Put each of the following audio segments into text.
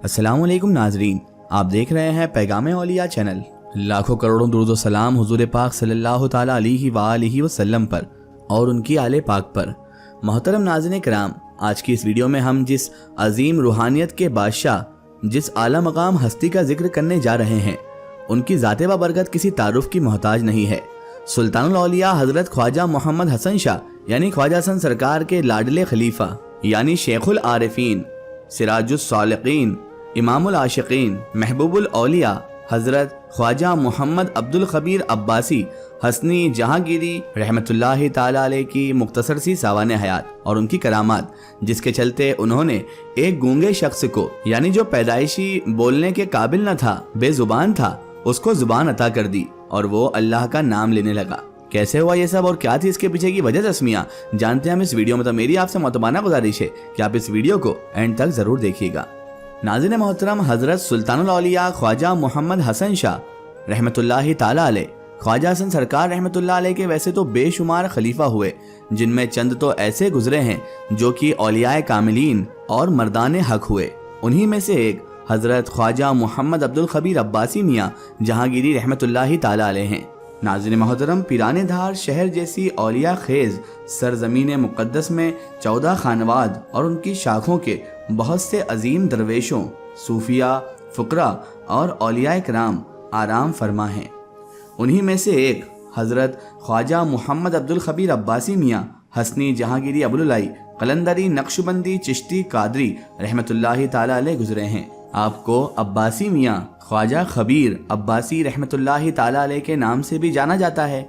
السلام علیکم ناظرین، آپ دیکھ رہے ہیں پیغام اولیاء چینل۔ لاکھوں کروڑوں درود و سلام حضور پاک صلی اللہ تعالی علیہ وآلہ وسلم پر اور ان کی آل پاک پر۔ محترم ناظرین کرام، آج کی اس ویڈیو میں ہم جس عظیم روحانیت کے بادشاہ، جس اعلیٰ مقام ہستی کا ذکر کرنے جا رہے ہیں، ان کی ذات بابرکت کسی تعارف کی محتاج نہیں ہے۔ سلطان الاولیاء حضرت خواجہ محمد حسن شاہ یعنی خواجہ حسن سرکار کے لاڈلے خلیفہ یعنی شیخ العارفین، سراج الصالقین، امام العاشقین، محبوب الاولیاء حضرت خواجہ محمد عبد الخبیر عباسی حسنی جہانگیری رحمۃ اللہ تعالی علیہ کی مختصر سی ساوان حیات اور ان کی کرامات، جس کے چلتے انہوں نے ایک گونگے شخص کو یعنی جو پیدائشی بولنے کے قابل نہ تھا، بے زبان تھا، اس کو زبان عطا کر دی اور وہ اللہ کا نام لینے لگا۔ کیسے ہوا یہ سب اور کیا تھی اس کے پیچھے کی وجہ تسمیہ، جانتے ہیں ہم اس ویڈیو میں۔ تو میری آپ سے معتبانہ گزارش ہے کہ آپ اس ویڈیو کو اینڈ تک ضرور دیکھیے گا۔ ناظرین محترم، حضرت سلطان الاولیاء خواجہ محمد حسن شاہ رحمۃ اللہ تعالی علیہ، خواجہ حسن سرکار رحمۃ اللہ علیہ کے ویسے تو بے شمار خلیفہ ہوئے، جن میں چند تو ایسے گزرے ہیں جو کہ اولیاء کاملین اور مردان حق ہوئے۔ انہی میں سے ایک حضرت خواجہ محمد عبد الخبیر عباسی میاں جہانگیری رحمۃ اللہ تعالی علیہ ہیں۔ ناظرین محترم، پیرانے دھار شہر جیسی اولیاء خیز سرزمین مقدس میں 14 خانواد اور ان کی شاخوں کے بہت سے عظیم درویشوں، صوفیاء، فقراء اور اولیاء کرام آرام فرما ہیں۔ انہی میں سے ایک حضرت خواجہ محمد عبد الخبیر عباسی میاں حسنی جہانگیری ابوالعلائی قلندری نقشبندی چشتی قادری رحمۃ اللہ تعالی علیہ گزرے ہیں۔ آپ کو عباسی میاں خواجہ خبیر عباسی رحمۃ اللہ تعالی علیہ کے نام سے بھی جانا جاتا ہے۔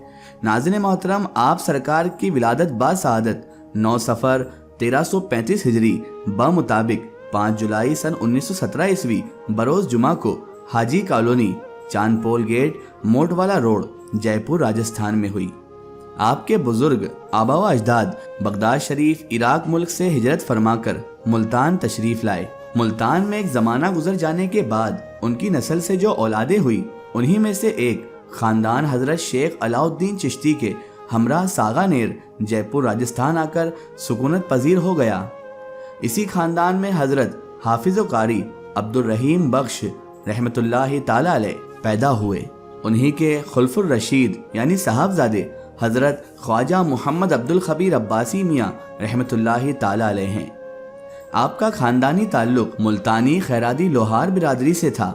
ناظرین محترم، آپ سرکار کی ولادت با سعادت 9 صفر 1335 ہجری بمطابق 5 جولائی سن 1917 عیسوی بروز جمعہ کو حاجی کالونی، چاند پول گیٹ، موٹ والا روڈ، جے پور، راجستھان میں ہوئی۔ آپ کے بزرگ آبا و اجداد بغداد شریف عراق ملک سے ہجرت فرما کر ملتان تشریف لائے۔ ملتان میں ایک زمانہ گزر جانے کے بعد ان کی نسل سے جو اولادیں ہوئی، انہی میں سے ایک خاندان حضرت شیخ علاء الدین چشتی کے ہمراہ ساغا نیر جے پور راجستھان آ کر سکونت پذیر ہو گیا۔ اسی خاندان میں حضرت حافظ و قاری عبد الرحیم بخش رحمۃ اللہ تعالی علیہ پیدا ہوئے۔ انہی کے خلف الرشید یعنی صاحبزادے حضرت خواجہ محمد عبد الخبیر عباسی میاں رحمۃ اللہ تعالی علیہ ہیں۔ آپ کا خاندانی تعلق ملتانی خیرادی لوہار برادری سے تھا۔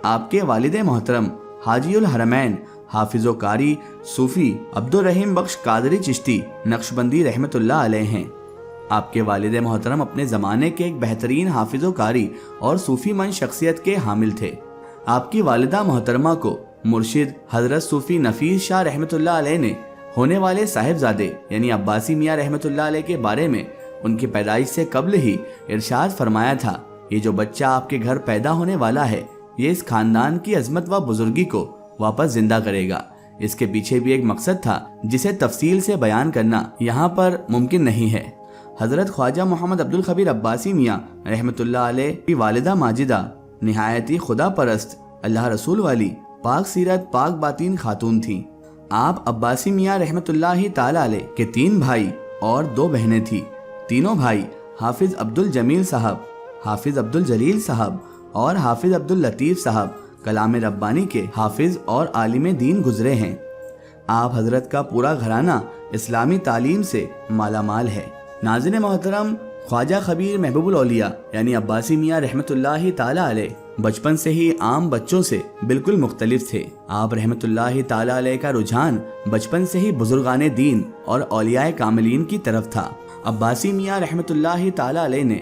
آپ کے والد محترم حاجی الحرمین حافظ و قاری صوفی عبد الرحیم بخش قادری چشتی نقشبندی رحمۃ اللہ علیہ ہیں۔ آپ کے والد محترم اپنے زمانے کے ایک بہترین حافظ و قاری اور صوفی من شخصیت کے حامل تھے۔ آپ کی والدہ محترمہ کو مرشد حضرت صوفی نفیس شاہ رحمۃ اللہ علیہ نے ہونے والے صاحبزادے یعنی عباسی میاں رحمۃ اللہ علیہ کے بارے میں ان کی پیدائش سے قبل ہی ارشاد فرمایا تھا، یہ جو بچہ آپ کے گھر پیدا ہونے والا ہے، یہ اس خاندان کی عظمت و بزرگی کو واپس زندہ کرے گا۔ اس کے پیچھے بھی ایک مقصد تھا جسے تفصیل سے بیان کرنا یہاں پر ممکن نہیں ہے۔ حضرت خواجہ محمد عبد الخبیر عباسی میاں رحمۃ اللہ علیہ کی والدہ ماجدہ نہایت ہی خدا پرست، اللہ رسول والی، پاک سیرت، پاک باطین خاتون تھیں۔ آپ عباسی میاں رحمۃ اللہ تعالی علیہ کے 3 بھائی اور 2 بہنیں تھیں۔ تینوں بھائی حافظ عبد الجمیل صاحب، حافظ عبد الجلیل صاحب اور حافظ عبد اللطیف صاحب کلام ربانی کے حافظ اور عالم دین گزرے ہیں۔ آپ حضرت کا پورا گھرانہ اسلامی تعلیم سے مالا مال ہے۔ ناظرین محترم، خواجہ خبیر محبوب الاولیاء یعنی عباسی میاں رحمۃ اللہ تعالی علیہ بچپن سے ہی عام بچوں سے بالکل مختلف تھے۔ آپ رحمۃ اللہ تعالی علیہ کا رجحان بچپن سے ہی بزرگان دین اور اولیاء کاملین کی طرف تھا۔ عباسی میاں رحمۃ اللہ تعالی علیہ نے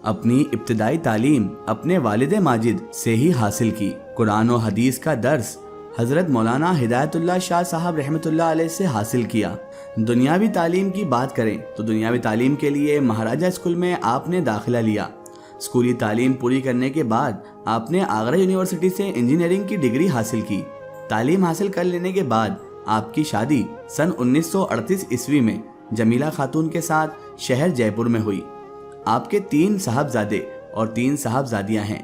اپنی ابتدائی تعلیم اپنے والد ماجد سے ہی حاصل کی۔ قرآن و حدیث کا درس حضرت مولانا ہدایت اللہ شاہ صاحب رحمۃ اللہ علیہ سے حاصل کیا۔ دنیاوی تعلیم کی بات کریں تو دنیاوی تعلیم کے لیے مہاراجہ اسکول میں آپ نے داخلہ لیا۔ اسکولی تعلیم پوری کرنے کے بعد آپ نے آگرہ یونیورسٹی سے انجینئرنگ کی ڈگری حاصل کی۔ تعلیم حاصل کر لینے کے بعد آپ کی شادی سن 1938 عیسوی میں جمیلہ خاتون کے ساتھ شہر جے پور میں ہوئی۔ آپ کے 3 صاحبزادے اور 3 صاحبزادیاں ہیں۔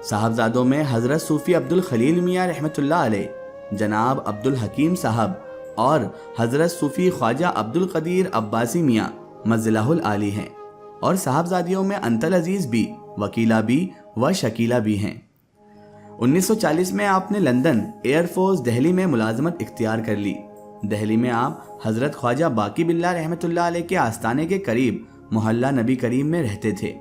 صاحبزادوں میں حضرت صوفی عبد الخلیل میاں رحمۃ اللہ علیہ، جناب عبد الحکیم صاحب اور حضرت صوفی خواجہ عبد القدیر عباسی میاں مزلہ العالی ہیں۔ اور صاحبزادیوں میں انتل عزیز بی، وکیلہ بی و شکیلہ بھی ہیں۔ 1940 میں آپ نے لندن ایئر فورس دہلی میں ملازمت اختیار کر لی۔ دہلی میں آپ حضرت خواجہ باقی باللہ رحمۃ اللہ علیہ کے آستانے کے قریب محلہ نبی کریم میں رہتے تھے۔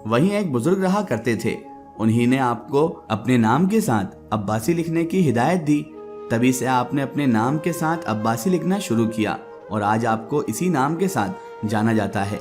وہیں ایک بزرگ رہا کرتے تھے، انہی نے آپ کو اپنے نام کے ساتھ عباسی لکھنے کی ہدایت دی۔ تبھی سے آپ نے اپنے نام کے ساتھ عباسی لکھنا شروع کیا اور آج آپ کو اسی نام کے ساتھ جانا جاتا ہے۔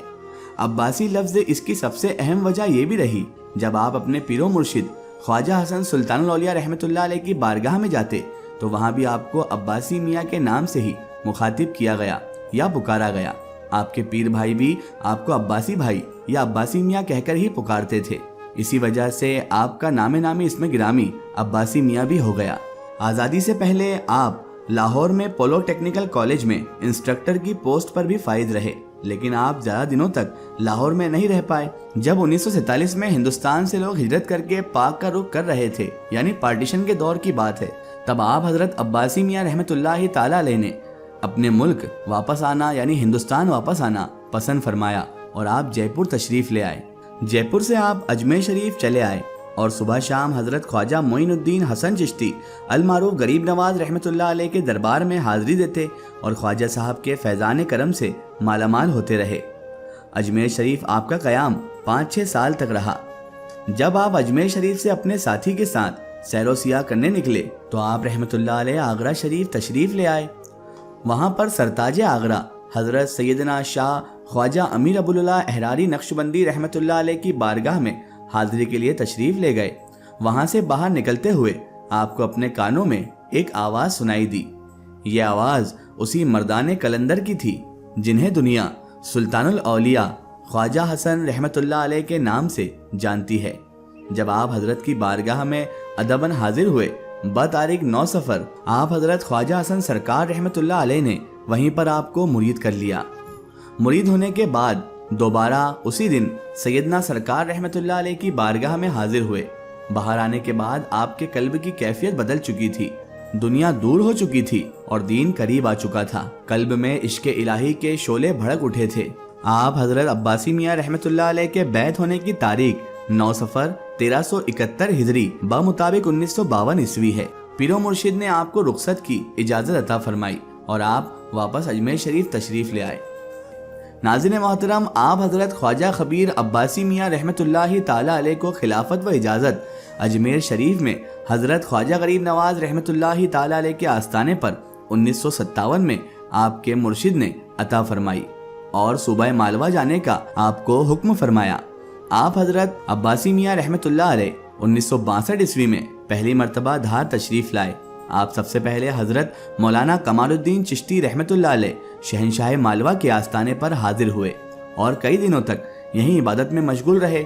عباسی لفظ اس کی سب سے اہم وجہ یہ بھی رہی، جب آپ اپنے پیر و مرشد خواجہ حسن سلطان الاولیاء رحمۃ اللہ علیہ کی بارگاہ میں جاتے تو وہاں بھی آپ کو عباسی میاں کے نام سے ہی مخاطب کیا گیا یا پکارا گیا۔ آپ کے پیر بھائی بھی آپ کو عباسی بھائی یا عباسی میاں کہہ کر ہی پکارتے تھے۔ اسی وجہ سے آپ کا نام نامی اسم گرامی عباسی میاں بھی ہو گیا۔ آزادی سے پہلے آپ لاہور میں پولو ٹیکنیکل کالج میں انسٹرکٹر کی پوسٹ پر بھی فائز رہے، لیکن آپ زیادہ دنوں تک لاہور میں نہیں رہ پائے۔ جب 1947 میں ہندوستان سے لوگ ہجرت کر کے پاک کا رخ کر رہے تھے، یعنی پارٹیشن کے دور کی بات ہے، تب آپ حضرت عباسی میاں رحمۃ اللہ تعالیٰ علیہ نے اپنے ملک واپس آنا یعنی ہندوستان واپس آنا پسند فرمایا اور آپ جے پور تشریف لے آئے۔ جے پور سے آپ اجمیر شریف چلے آئے اور صبح شام حضرت خواجہ معین الدین حسن چشتی المعروف غریب نواز رحمۃ اللہ علیہ کے دربار میں حاضری دیتے اور خواجہ صاحب کے فیضان کرم سے مالا مال ہوتے رہے۔ اجمیر شریف آپ کا قیام 5-6 سال تک رہا۔ جب آپ اجمیر شریف سے اپنے ساتھی کے ساتھ سیر و سیاح کرنے نکلے تو آپ رحمۃ اللہ علیہ آگرہ شریف تشریف لے آئے۔ وہاں پر سرتاج آگرہ حضرت سیدنا شاہ خواجہ امیر ابوالعلا احراری نقشبندی رحمۃ اللہ علیہ کی بارگاہ میں حاضری کے لیے تشریف لے گئے۔ وہاں سے باہر نکلتے ہوئے آپ کو اپنے کانوں میں ایک آواز سنائی دی۔ یہ آواز اسی مردان کلندر کی تھی جنہیں دنیا سلطان الاولیاء خواجہ حسن رحمۃ اللہ علیہ کے نام سے جانتی ہے۔ جب آپ حضرت کی بارگاہ میں ادباً حاضر ہوئے، بتاریخ 9 صفر آپ حضرت خواجہ حسن سرکار رحمۃ اللہ علیہ نے وہیں پر آپ کو مرید کر لیا۔ مرید ہونے کے بعد دوبارہ اسی دن سیدنا سرکار رحمۃ اللہ علیہ کی بارگاہ میں حاضر ہوئے۔ باہر آنے کے بعد آپ کے قلب کی کیفیت بدل چکی تھی، دنیا دور ہو چکی تھی اور دین قریب آ چکا تھا۔ قلب میں عشق الہی کے شعلے بھڑک اٹھے تھے۔ آپ حضرت عباسی میاں رحمۃ اللہ علیہ کے بیعت ہونے کی تاریخ 9 صفر 1371 ہجری بمطابق 1952 عیسوی ہے۔ پیر و مرشد نے آپ کو رخصت کی اجازت عطا فرمائی اور آپ واپس اجمیر شریف تشریف لے آئے۔ ناظرین محترم، آپ حضرت خواجہ خبیر عباسی میاں رحمۃ اللہ تعالی علیہ کو خلافت و اجازت اجمیر شریف میں حضرت خواجہ غریب نواز رحمۃ اللہ تعالی علیہ کے آستانے پر 1957 میں آپ کے مرشد نے عطا فرمائی اور صوبہ مالوہ جانے کا آپ کو حکم فرمایا۔ آپ حضرت عباسی میاں رحمۃ اللہ علیہ 1962 عیسوی میں پہلی مرتبہ دھار تشریف لائے۔ آپ سب سے پہلے حضرت مولانا کمال الدین چشتی رحمۃ اللہ علیہ شہنشاہ مالوہ کے آستانے پر حاضر ہوئے اور کئی دنوں تک یہیں عبادت میں مشغول رہے۔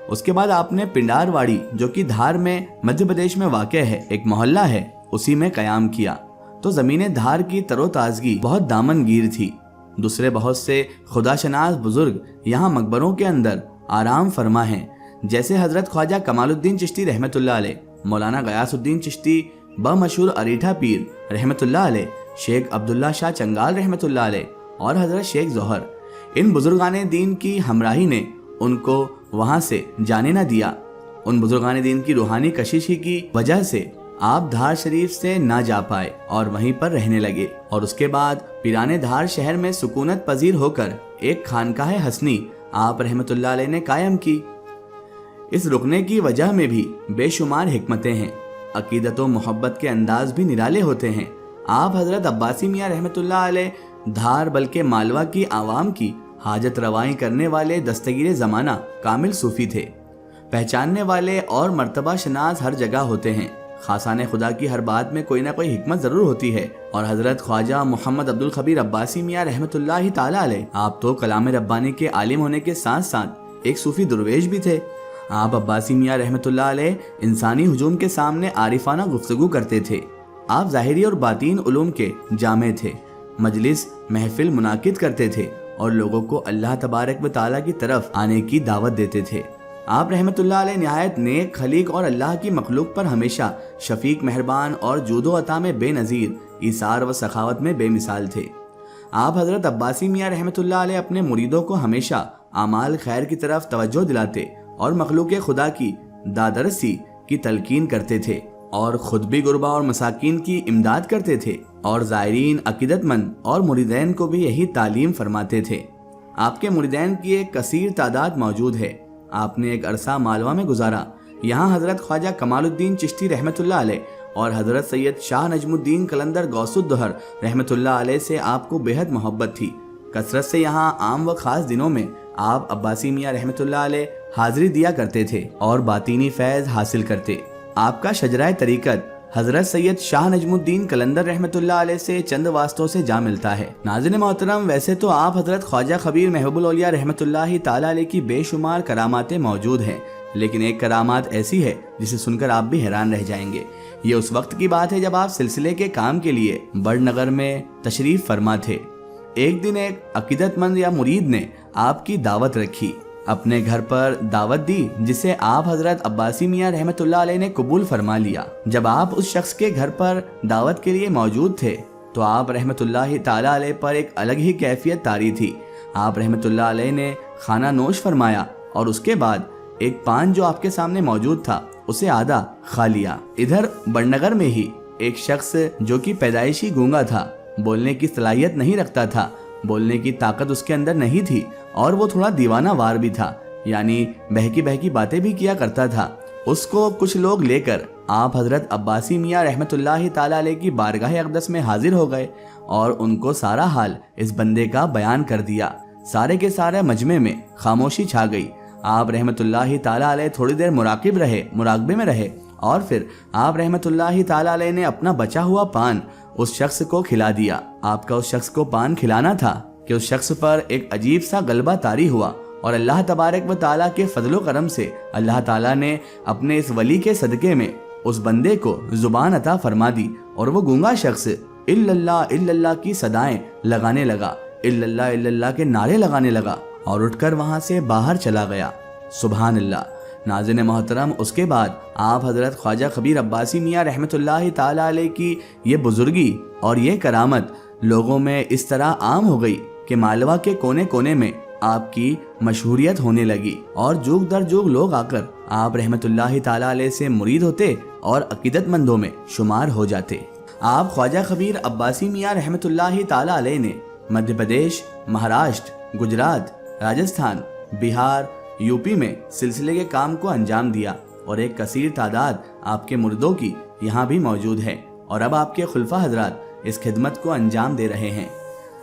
اس کے بعد آپ نے پنڈار واڑی، جو کہ دھار میں مدھیہ پردیش میں واقع ہے، ایک محلہ ہے، اسی میں قیام کیا تو زمین دھار کی تر و تازگی بہت دامن گیر تھی۔ دوسرے بہت سے خدا شناس بزرگ یہاں مقبروں کے اندر آرام فرما ہیں، جیسے حضرت خواجہ کمال الدین چشتی رحمۃ اللہ علیہ، مولانا غیاث الدین چشتی بمشہور اریٹھا پیر رحمۃ اللہ علیہ، شیخ عبداللہ شاہ چنگال رحمۃ اللہ علیہ اور حضرت شیخ ظہر۔ ان بزرگان دین کی ہمراہی نے ان کو وہاں سے جانے نہ دیا۔ ان بزرگان دین کی روحانی کشش ہی کی وجہ سے آپ دھار شریف سے نہ جا پائے اور وہیں پر رہنے لگے، اور اس کے بعد پیران دھار شہر میں سکونت پذیر ہو کر ایک خانقاہ حسنی آپ رحمۃ اللہ علیہ نے قائم کی۔ اس رکنے کی وجہ میں بھی بے شمار حکمتیں ہیں۔ عقیدت و محبت کے انداز بھی نرالے ہوتے ہیں۔ آپ حضرت عباسی میاں رحمۃ اللہ علیہ دھار بلکہ مالوہ کی عوام کی حاجت روائی کرنے والے دستگیر زمانہ کامل صوفی تھے۔ پہچاننے والے اور مرتبہ شناس ہر جگہ ہوتے ہیں۔ خاصان خدا کی ہر بات میں کوئی نہ کوئی حکمت ضرور ہوتی ہے، اور حضرت خواجہ محمد عبد الخبیر عباسی میاں رحمۃ اللہ تعالی علیہ آپ تو کلام ربانی کے عالم ہونے کے ساتھ ساتھ ایک صوفی درویش بھی تھے۔ آپ عباسی میاں رحمۃ اللہ علیہ انسانی ہجوم کے سامنے عارفانہ گفتگو کرتے تھے۔ آپ ظاہری اور باطین علوم کے جامع تھے، مجلس محفل منعقد کرتے تھے اور لوگوں کو اللہ تبارک و تعالیٰ کی طرف آنے کی دعوت دیتے تھے۔ آپ رحمۃ اللہ علیہ نہایت نیک خلیق اور اللہ کی مخلوق پر ہمیشہ شفیق مہربان اور جود و عطا میں بے نظیر، ایثار و سخاوت میں بے مثال تھے۔ آپ حضرت عباسی میاں رحمۃ اللہ علیہ اپنے مریدوں کو ہمیشہ اعمال خیر کی طرف توجہ دلاتے اور مخلوق خدا کی دادرسی کی تلقین کرتے تھے، اور خود بھی غربا اور مساکین کی امداد کرتے تھے، اور زائرین، عقیدت مند اور مریدین کو بھی یہی تعلیم فرماتے تھے۔ آپ کے مریدین کی ایک کثیر تعداد موجود ہے۔ آپ نے ایک عرصہ مالوہ میں گزارا۔ یہاں حضرت خواجہ کمال الدین چشتی رحمۃ اللہ علیہ اور حضرت سید شاہ نجم الدین قلندر غوث الدہر رحمۃ اللہ علیہ سے آپ کو بے حد محبت تھی۔ کثرت سے یہاں عام و خاص دنوں میں آپ عباسی میاں رحمۃ اللہ علیہ حاضری دیا کرتے تھے اور باطینی فیض حاصل کرتے۔ آپ کا شجرہ طریقت حضرت سید شاہ نجم الدین قلندر رحمۃ اللہ علیہ سے چند واسطوں سے جا ملتا ہے۔ ناظرین محترم، ویسے تو آپ حضرت خواجہ خبیر محبوب الاولیاء رحمۃ اللہ تعالیٰ علیہ کی بے شمار کراماتیں موجود ہیں، لیکن ایک کرامات ایسی ہے جسے سن کر آپ بھی حیران رہ جائیں گے۔ یہ اس وقت کی بات ہے جب آپ سلسلے کے کام کے لیے بڑ نگر میں تشریف فرما تھے۔ ایک دن ایک عقیدت مند یا مرید نے آپ کی دعوت رکھی، اپنے گھر پر دعوت دی، جسے آپ حضرت عباسی میاں رحمۃ اللہ علیہ نے قبول فرما لیا۔ جب آپ اس شخص کے گھر پر دعوت کے لیے موجود تھے تو آپ رحمۃ اللہ تعالیٰ علیہ پر ایک الگ ہی کیفیت طاری تھی۔ آپ رحمۃ اللہ علیہ نے کھانا نوش فرمایا اور اس کے بعد ایک پان جو آپ کے سامنے موجود تھا اسے آدھا کھا لیا۔ ادھر بڑنگر میں ہی ایک شخص جو کہ پیدائشی گونگا تھا، بولنے کی صلاحیت نہیں رکھتا تھا، بولنے کی طاقت اس کے اندر نہیں تھی، اور وہ تھوڑا دیوانہ وار بھی تھا، یعنی بہکی بہکی باتیں بھی کیا کرتا تھا۔ اس کو کچھ لوگ لے کر آپ حضرت عباسی میاں رحمۃ اللہ تعالیٰ علیہ کی بارگاہ اقدس میں حاضر ہو گئے اور ان کو سارا حال اس بندے کا بیان کر دیا۔ سارے کے سارے مجمع میں خاموشی چھا گئی۔ آپ رحمۃ اللہ تعالیٰ علیہ تھوڑی دیر مراقبے میں رہے اور پھر آپ رحمۃ اللہ تعالیٰ علیہ نے اپنا بچا ہوا پان اس شخص کو کھلا دیا۔ آپ کا اس شخص کو پان کھلانا تھا کہ اس شخص پر ایک عجیب سا غلبہ طاری ہوا، اور اللہ تبارک و تعالیٰ کے فضل و کرم سے اللہ تعالیٰ نے اپنے اس ولی کے صدقے میں اس بندے کو زبان عطا فرما دی، اور وہ گونگا شخص الا اللہ کی صدائیں لگانے لگا، الا اللہ کے نعرے لگانے لگا اور اٹھ کر وہاں سے باہر چلا گیا۔ سبحان اللہ۔ ناظرین محترم، اس کے بعد آپ حضرت خواجہ خبیر عباسی میاں رحمۃ اللہ تعالیٰ علیہ کی یہ بزرگی اور یہ کرامت لوگوں میں اس طرح عام ہو گئی کہ مالوہ کے کونے کونے میں آپ کی مشہوریت ہونے لگی، اور جوگ در جوگ لوگ آ کر آپ رحمۃ اللہ تعالیٰ علیہ سے مرید ہوتے اور عقیدت مندوں میں شمار ہو جاتے۔ آپ خواجہ خبیر عباسی میاں رحمۃ اللہ تعالیٰ علیہ نے مدھیہ پردیش، مہاراشٹر، گجرات، راجستھان، بہار، یو پی میں سلسلے کے کام کو انجام دیا، اور ایک کثیر تعداد آپ کے مردوں کی یہاں بھی موجود ہے، اور اب آپ کے خلفاء حضرات اس خدمت کو انجام دے رہے ہیں۔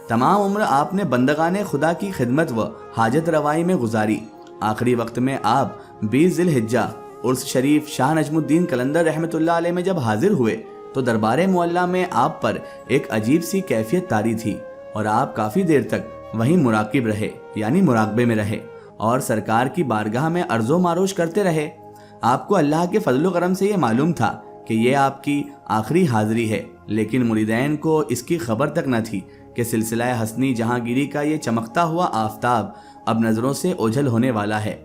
تمام عمر آپ نے بندگان خدا کی خدمت و حاجت روائی میں گزاری۔ آخری وقت میں آپ 20 ذی الحجہ عرس شریف شاہ نجم الدین قلندر رحمۃ اللہ علیہ میں جب حاضر ہوئے تو دربار معلیٰ میں آپ پر ایک عجیب سی کیفیت طاری تھی، اور آپ کافی دیر تک وہیں مراقب رہے، یعنی مراقبے میں رہے، اور سرکار کی بارگاہ میں عرض و معروج کرتے رہے۔ آپ کو اللہ کے فضل و کرم سے یہ معلوم تھا کہ یہ آپ کی آخری حاضری ہے، لیکن مریدین کو اس کی خبر تک نہ تھی کہ سلسلہ حسنی جہانگیری کا یہ چمکتا ہوا آفتاب اب نظروں سے اوجھل ہونے والا ہے۔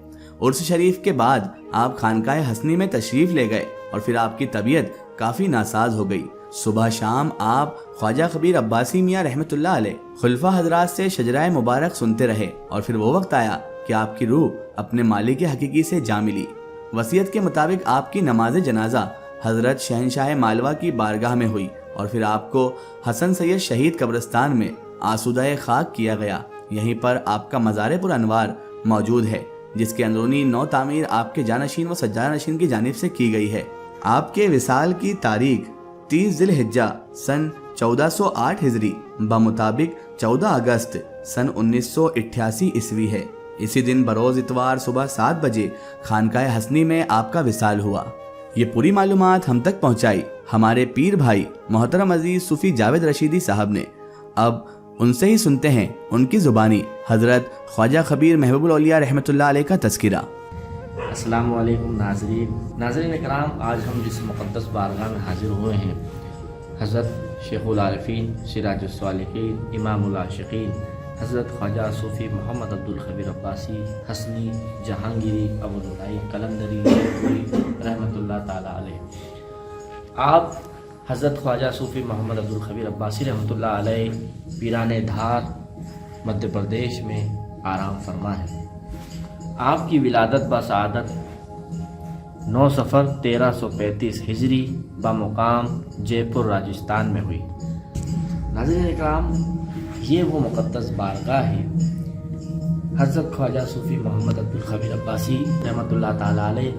عرس شریف کے بعد آپ خانقاہ حسنی میں تشریف لے گئے، اور پھر آپ کی طبیعت کافی ناساز ہو گئی۔ صبح شام آپ خواجہ خبیر عباسی میاں رحمۃ اللہ علیہ خلفاء حضرات سے شجرہ مبارک سنتے رہے، اور پھر وہ وقت آیا کہ آپ کی روح اپنے مالک حقیقی سے جا ملی۔ وصیت کے مطابق آپ کی نماز جنازہ حضرت شہنشاہ مالوہ کی بارگاہ میں ہوئی، اور پھر آپ کو حسن سید شہید قبرستان میں آسودہ خاک کیا گیا۔ یہیں پر آپ کا مزار پر انوار موجود ہے، جس کے اندرونی نو تعمیر آپ کے جانشین و سجادہ نشین کی جانب سے کی گئی ہے۔ آپ کے وصال کی تاریخ 30 ذی الحجہ سن 1408 ہجری بمطابق 14 اگست سن 1988 عیسوی ہے۔ اسی دن بروز اتوار صبح 7 بجے خانقاہ حسنی میں آپ کا وصال ہوا۔ یہ پوری معلومات ہم تک پہنچائی ہمارے پیر بھائی محترم عزیز صوفی جاوید رشیدی صاحب نے۔ اب ان سے ہی سنتے ہیں ان کی زبانی حضرت خواجہ خبیر محبوب الاولیاء رحمۃ اللہ علیہ کا تذکرہ۔ السلام علیکم ناظرین اکرام، آج ہم جس مقدس بارگاہ میں حاضر ہوئے ہیں، حضرت شیخ العارفین سراج الصالحین امام العاشقین حضرت خواجہ صوفی محمد عبدالخبیر عباسی حسنی جہانگیری ابوالعلائی قلندری رحمۃ اللہ تعالیٰ علیہ۔ آپ حضرت خواجہ صوفی محمد عبدالخبیر عباسی رحمۃ اللہ علیہ پیران دھار مدھیہ پردیش میں آرام فرما ہے۔ آپ کی ولادت بسعادت 9 صفر 1335 ہجری بمقام جے پور راجستھان میں ہوئی۔ ناظرین اکرام، یہ وہ مقدس بارگاہ ہے حضرت خواجہ صوفی محمد عبدالخبیر عباسی رحمۃ اللہ تعالیٰ علیہ،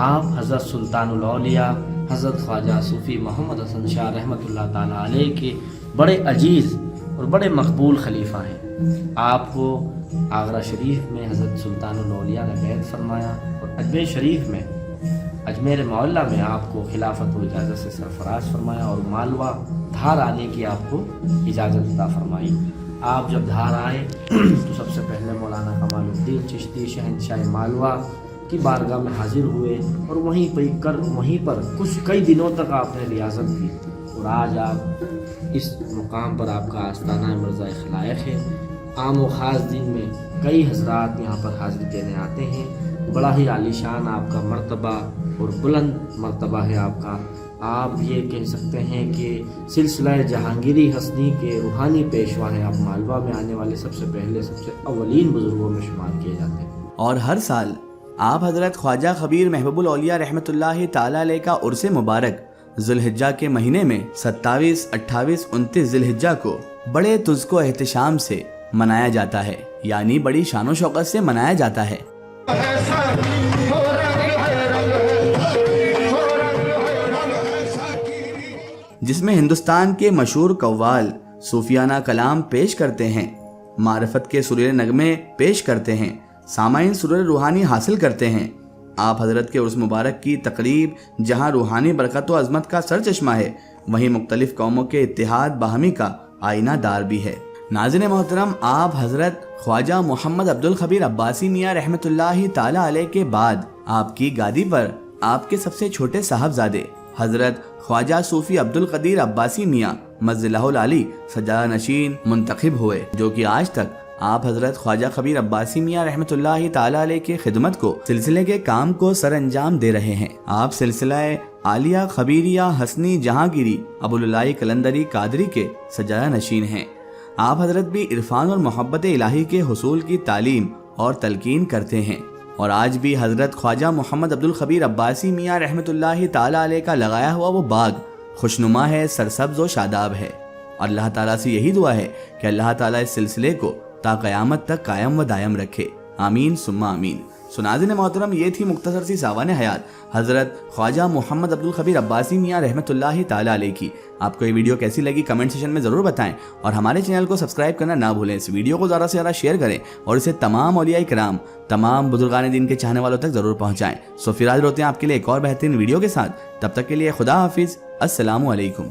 آپ حضرت سلطان الاولیاء حضرت خواجہ صوفی محمد حسن شاہ رحمۃ اللہ تعالیٰ علیہ کے بڑے عزیز اور بڑے مقبول خلیفہ ہیں۔ آپ کو آگرہ شریف میں حضرت سلطان الاولیاء نے بیعت فرمایا اور اجمیر شریف میں اجمیر معلیٰ میں آپ کو خلافت و اجازت سے سرفراز فرمایا اور مالوہ دھار آنے کی آپ کو اجازت عطا فرمائی۔ آپ جب دھار آئے تو سب سے پہلے مولانا کمال الدین چشتی شہنشاہ مالوہ کی بارگاہ میں حاضر ہوئے اور وہیں پر کئی دنوں تک آپ نے ریاضت کی، اور آج آپ اس مقام پر آپ کا آستانہ مرزا خلائق ہے۔ عام و خاص دن میں کئی حضرات یہاں پر حاضری دینے آتے ہیں۔ بڑا ہی عالی شان آپ کا مرتبہ اور بلند مرتبہ ہے آپ کا۔ آپ یہ کہہ سکتے ہیں کہ سلسلہ جہانگیری ہستی کے روحانی پیشوا ہیں۔ آپ مالوہ میں آنے والے سب سے اولین بزرگوں میں شمار کیے جاتے ہیں۔ اور ہر سال آپ حضرت خواجہ خبیر محبوب الاولیاء رحمۃ اللہ تعالیٰ علیہ کا عرس مبارک ذوالحجہ کے مہینے میں 27، 28، 29 ذوالحجہ کو بڑے تزک و احتشام سے منایا جاتا ہے، یعنی بڑی شان و شوقت سے منایا جاتا ہے۔ جس میں ہندوستان کے مشہور قوال صوفیانہ کلام پیش کرتے ہیں، معرفت کے سریلے نغمے پیش کرتے ہیں، سامعین سرور روحانی حاصل کرتے ہیں۔ آپ حضرت کے عرس مبارک کی تقریب جہاں روحانی برکت و عظمت کا سرچشمہ ہے، وہیں مختلف قوموں کے اتحاد باہمی کا آئینہ دار بھی ہے۔ ناظرین محترم، آپ حضرت خواجہ محمد عبدالخبیر عباسی میاں رحمۃ اللہ تعالی علیہ کے بعد آپ کی گادی پر آپ کے سب سے چھوٹے صاحبزادے حضرت خواجہ صوفی عبدالقدیر عباسی میاں مظلہ العالی سجادہ نشین منتخب ہوئے، جو کہ آج تک آپ حضرت خواجہ خبیر عباسی میاں رحمۃ اللہ تعالی علیہ کی خدمت کو سلسلے کے کام کو سر انجام دے رہے ہیں۔ آپ سلسلہ عالیہ خبیریہ حسنی جہانگیری ابوالعلائی قلندری قادری کے سجادہ نشین ہیں۔ آپ حضرت بھی عرفان اور محبت الہی کے حصول کی تعلیم اور تلقین کرتے ہیں، اور آج بھی حضرت خواجہ محمد عبدالخبیر عباسی میاں رحمۃ اللہ تعالی علیہ کا لگایا ہوا وہ باغ خوشنما ہے، سرسبز و شاداب ہے۔ اور اللہ تعالیٰ سے یہی دعا ہے کہ اللہ تعالیٰ اس سلسلے کو تا قیامت تک قائم و دائم رکھے، آمین ثم آمین۔ ناظرین محترم، یہ تھی مختصر سی ساوان حیات حضرت خواجہ محمد عبدالخبیر عباسی میاں رحمۃ اللہ تعالی علیہ کی۔ آپ کو یہ ویڈیو کیسی لگی کمنٹ سیکشن میں ضرور بتائیں، اور ہمارے چینل کو سبسکرائب کرنا نہ بھولیں۔ اس ویڈیو کو زیادہ سے زیادہ شیئر کریں اور اسے تمام اولیاء کرام، تمام بزرگان دین کے چاہنے والوں تک ضرور پہنچائیں۔ پھر حاضر ہوتے ہیں آپ کے لیے ایک اور بہترین ویڈیو کے ساتھ، تب تک کے لیے خدا حافظ، السلام علیکم۔